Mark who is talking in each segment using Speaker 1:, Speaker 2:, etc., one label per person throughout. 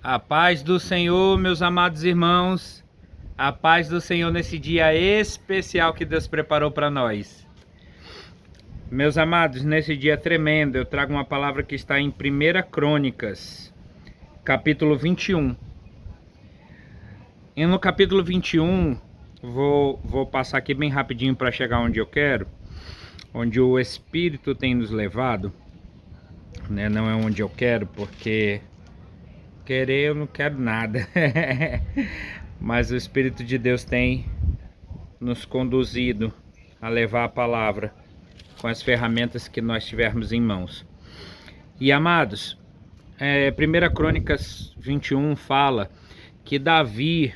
Speaker 1: A paz do Senhor, meus amados irmãos, a paz do Senhor nesse dia especial que Deus preparou para nós. Meus amados, nesse dia tremendo, eu trago uma palavra que está em 1 Crônicas, capítulo 21. E no capítulo 21, vou passar aqui bem rapidinho para chegar onde eu quero, onde o Espírito tem nos levado, né? Não é onde eu quero, porque querer eu não quero nada. Mas o Espírito de Deus tem nos conduzido a levar a palavra com as ferramentas que nós tivermos em mãos. E amados, 1 Crônicas 21 fala que Davi,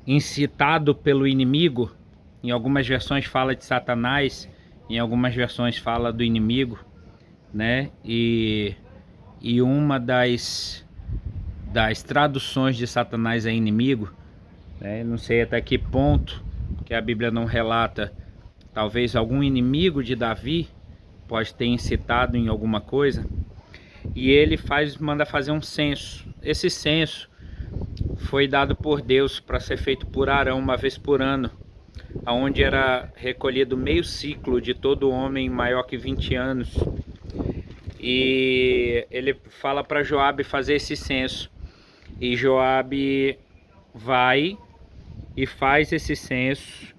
Speaker 1: incitado pelo inimigo, em algumas versões fala de Satanás, em algumas versões fala do inimigo, né? E uma das traduções de Satanás é inimigo, né? Não sei até que ponto, que a Bíblia não relata, talvez algum inimigo de Davi pode ter incitado em alguma coisa, e ele manda fazer um censo. Esse censo foi dado por Deus para ser feito por Arão uma vez por ano, onde era recolhido meio ciclo de todo homem maior que 20 anos. E ele fala para Joabe fazer esse censo. E Joabe vai e faz esse censo,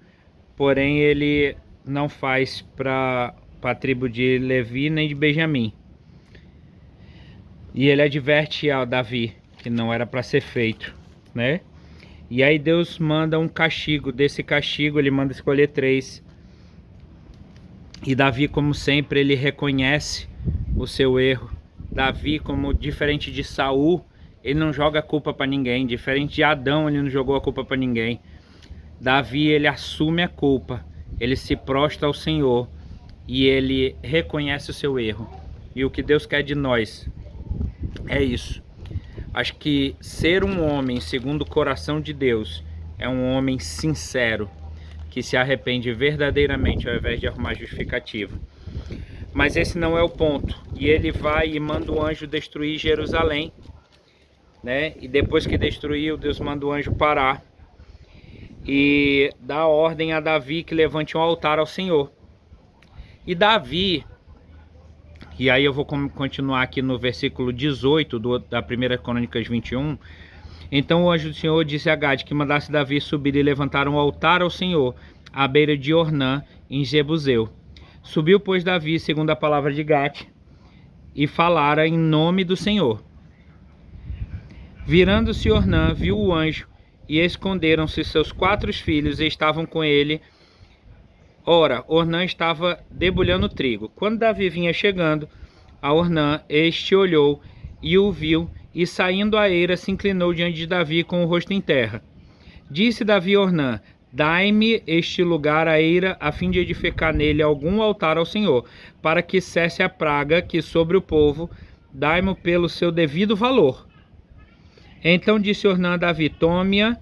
Speaker 1: porém ele não faz para a tribo de Levi nem de Benjamim. E ele adverte a Davi que não era para ser feito, né? E aí Deus manda um castigo. Desse castigo ele manda escolher 3. E Davi, como sempre, ele reconhece o seu erro. Davi, como diferente de Saul, ele não joga a culpa para ninguém. Diferente de Adão, ele não jogou a culpa para ninguém. Davi, ele assume a culpa. Ele se prostra ao Senhor e ele reconhece o seu erro. E o que Deus quer de nós é isso. Acho que ser um homem segundo o coração de Deus é um homem sincero, que se arrepende verdadeiramente ao invés de arrumar justificativa. Mas esse não é o ponto. E ele vai e manda o anjo destruir Jerusalém, né? E depois que destruiu, Deus manda o anjo parar e dá ordem a Davi que levante um altar ao Senhor. E Davi, e aí eu vou continuar aqui no versículo 18 da 1 Crônicas 21. Então o anjo do Senhor disse a Gade que mandasse Davi subir e levantar um altar ao Senhor à beira de Ornã, em Jebuseu. Subiu, pois, Davi, segundo a palavra de Gade, e falara em nome do Senhor. Virando-se Ornã, viu o anjo, e esconderam-se seus 4 filhos, e estavam com ele. Ora, Ornã estava debulhando trigo. Quando Davi vinha chegando a Ornã, este olhou e o viu, e saindo à eira se inclinou diante de Davi com o rosto em terra. Disse Davi a Ornã: dai-me este lugar à eira, a fim de edificar nele algum altar ao Senhor, para que cesse a praga que sobre o povo, dai-me pelo seu devido valor. Então disse Ornã a Davi: tome-a,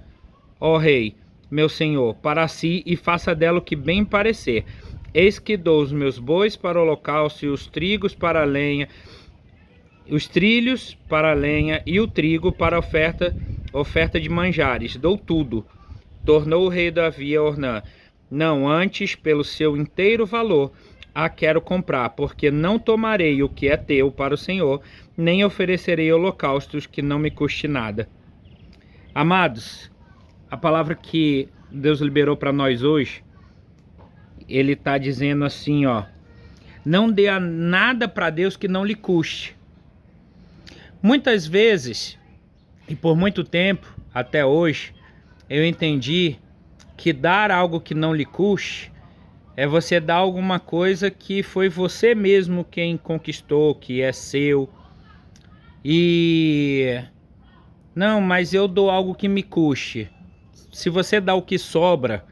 Speaker 1: ó rei, meu senhor, para si, e faça dela o que bem parecer. Eis que dou os meus bois para o holocausto, e os trigos para a lenha, os trilhos para a lenha, e o trigo para a oferta de manjares. Dou tudo. Tornou o rei Davi a Ornã: não, antes, pelo seu inteiro valor, a quero comprar, porque não tomarei o que é teu para o Senhor, nem oferecerei holocaustos que não me custe nada. Amados, a palavra que Deus liberou para nós hoje, ele está dizendo assim, ó: não dê nada para Deus que não lhe custe. Muitas vezes, e por muito tempo, até hoje, eu entendi que dar algo que não lhe custe é você dar alguma coisa que foi você mesmo quem conquistou, que é seu. E não, mas eu dou algo que me custe. Se você dá o que sobra,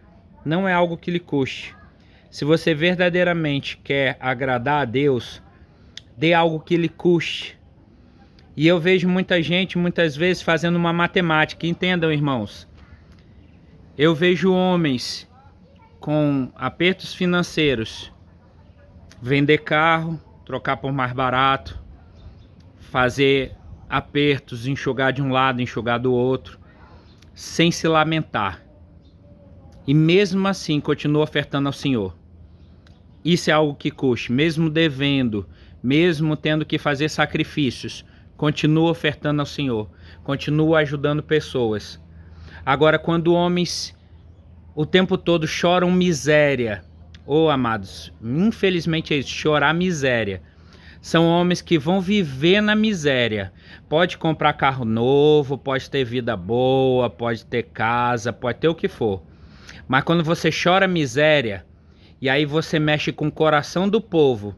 Speaker 1: não é algo que lhe custe. Se você verdadeiramente quer agradar a Deus, dê algo que lhe custe. E eu vejo muita gente, muitas vezes, fazendo uma matemática. Entendam, irmãos. Eu vejo homens com apertos financeiros vender carro, trocar por mais barato, fazer apertos, enxugar de um lado, enxugar do outro, sem se lamentar. E mesmo assim continua ofertando ao Senhor. Isso é algo que custe, mesmo devendo, mesmo tendo que fazer sacrifícios, continua ofertando ao Senhor, continua ajudando pessoas. Agora, quando homens o tempo todo choram miséria, amados, infelizmente é isso, chorar miséria. São homens que vão viver na miséria. Pode comprar carro novo, pode ter vida boa, pode ter casa, pode ter o que for. Mas quando você chora miséria, e aí você mexe com o coração do povo,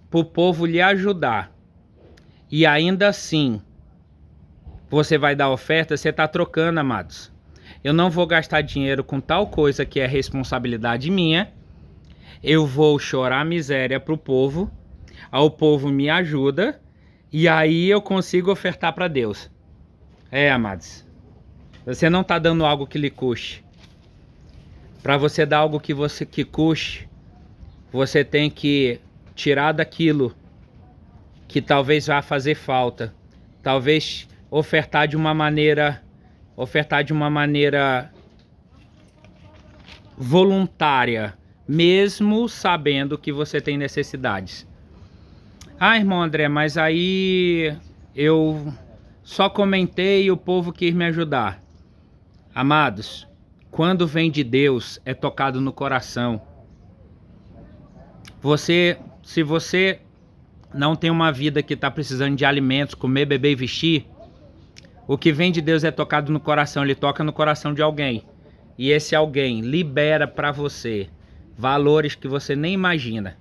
Speaker 1: para o povo lhe ajudar, e ainda assim você vai dar oferta, você está trocando, amados. Eu não vou gastar dinheiro com tal coisa que é responsabilidade minha. Eu vou chorar miséria para o povo povo me ajuda, e aí eu consigo ofertar para Deus. Amados, você não está dando algo que lhe custe. Para você dar algo que custe, você tem que tirar daquilo que talvez vá fazer falta. Talvez ofertar de uma maneira voluntária, mesmo sabendo que você tem necessidades. Irmão André, mas aí eu só comentei e o povo quis me ajudar. Amados, quando vem de Deus, é tocado no coração. Se você não tem uma vida que está precisando de alimentos, comer, beber e vestir, o que vem de Deus é tocado no coração, ele toca no coração de alguém. E esse alguém libera para você valores que você nem imagina.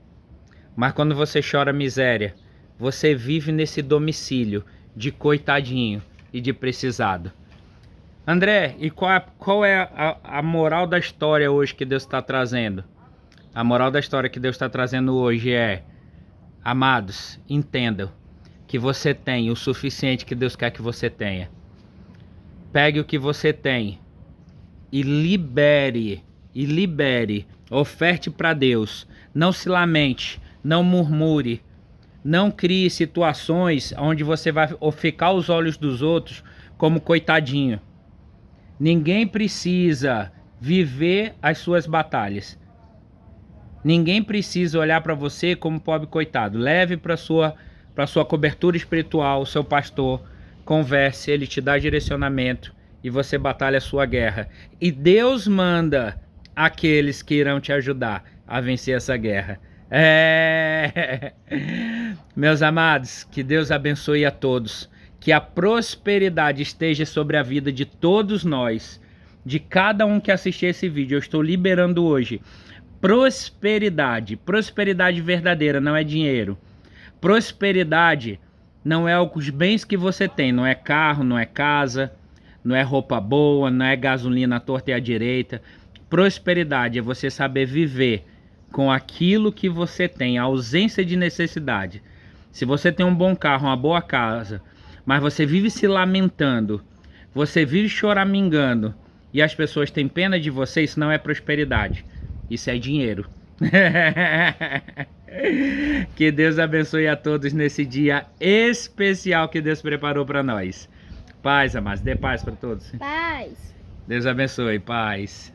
Speaker 1: Mas quando você chora miséria, você vive nesse domicílio de coitadinho e de precisado. André, e qual é a moral da história hoje que Deus está trazendo? A moral da história que Deus está trazendo hoje é: amados, entendam que você tem o suficiente que Deus quer que você tenha. Pegue o que você tem e libere, oferte para Deus. Não se lamente, não murmure, não crie situações onde você vai ficar aos olhos dos outros como coitadinho. Ninguém precisa viver as suas batalhas. Ninguém precisa olhar para você como pobre coitado. Leve para sua cobertura espiritual o seu pastor, converse, ele te dá direcionamento e você batalha a sua guerra. E Deus manda aqueles que irão te ajudar a vencer essa guerra. Meus amados, que Deus abençoe a todos. Que a prosperidade esteja sobre a vida de todos nós, de cada um que assistir esse vídeo. Eu estou liberando hoje prosperidade, prosperidade verdadeira, não é dinheiro. Prosperidade não é os bens que você tem, não é carro, não é casa, não é roupa boa, não é gasolina à torta e à direita. Prosperidade é você saber viver com aquilo que você tem, a ausência de necessidade. Se você tem um bom carro, uma boa casa, mas você vive se lamentando, você vive choramingando e as pessoas têm pena de você, isso não é prosperidade, isso é dinheiro. Que Deus abençoe a todos nesse dia especial que Deus preparou para nós. Paz, amados, dê paz para todos.
Speaker 2: Paz.
Speaker 1: Deus abençoe, paz.